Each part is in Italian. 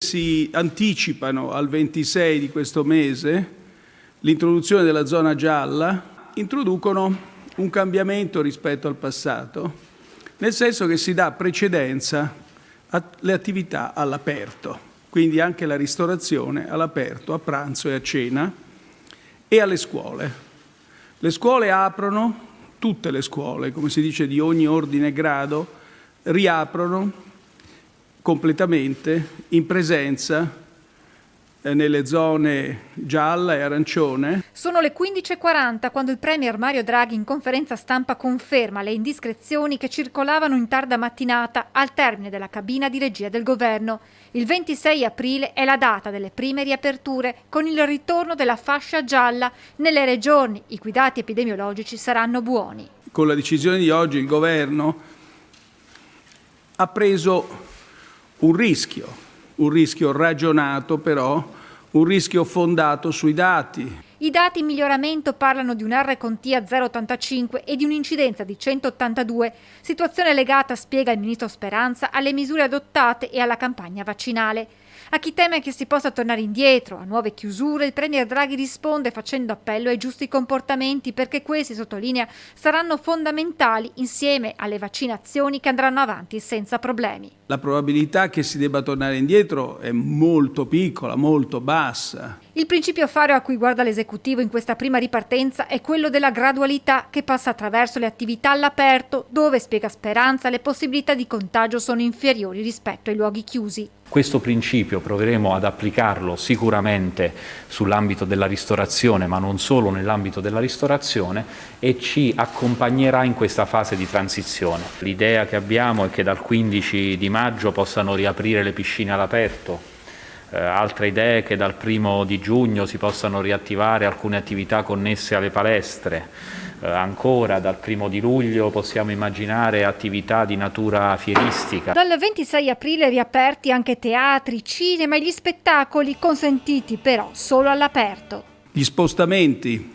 Si anticipano al 26 di questo mese l'introduzione della zona gialla, introducono un cambiamento rispetto al passato, nel senso che si dà precedenza alle attività all'aperto, quindi anche la ristorazione all'aperto, a pranzo e a cena, e alle scuole. Le scuole aprono, tutte le scuole, come si dice, di ogni ordine e grado, riaprono completamente in presenza nelle zone gialla e arancione. Sono le 15:40 quando il premier Mario Draghi in conferenza stampa conferma le indiscrezioni che circolavano in tarda mattinata al termine della cabina di regia del governo. Il 26 aprile è la data delle prime riaperture con il ritorno della fascia gialla nelle regioni i cui dati epidemiologici saranno buoni. Con la decisione di oggi il governo ha preso un rischio ragionato però, un rischio fondato sui dati. I dati in miglioramento parlano di un R-Conti a 0,85 e di un'incidenza di 182, situazione legata, spiega il ministro Speranza, alle misure adottate e alla campagna vaccinale. A chi teme che si possa tornare indietro, a nuove chiusure, il premier Draghi risponde facendo appello ai giusti comportamenti perché questi, sottolinea, saranno fondamentali insieme alle vaccinazioni che andranno avanti senza problemi. La probabilità che si debba tornare indietro è molto piccola, molto bassa. Il principio faro a cui guarda l'esecutivo in questa prima ripartenza è quello della gradualità che passa attraverso le attività all'aperto, dove, spiega Speranza, le possibilità di contagio sono inferiori rispetto ai luoghi chiusi. Questo principio proveremo ad applicarlo sicuramente sull'ambito della ristorazione, ma non solo nell'ambito della ristorazione, e ci accompagnerà in questa fase di transizione. L'idea che abbiamo è che dal 15 di maggio possano riaprire le piscine all'aperto. Altre idee è che dal 1 di giugno si possano riattivare alcune attività connesse alle palestre. Ancora dal 1 di luglio possiamo immaginare attività di natura fieristica. Dal 26 aprile riaperti anche teatri, cinema e gli spettacoli, consentiti però solo all'aperto. Gli spostamenti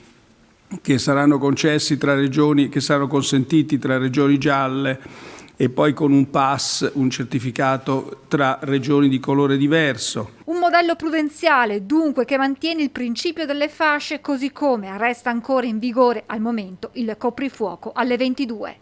che saranno concessi tra regioni, che saranno consentiti tra regioni gialle e poi con un pass, un certificato tra regioni di colore diverso. Un modello prudenziale, dunque, che mantiene il principio delle fasce, così come resta ancora in vigore al momento il coprifuoco alle 22.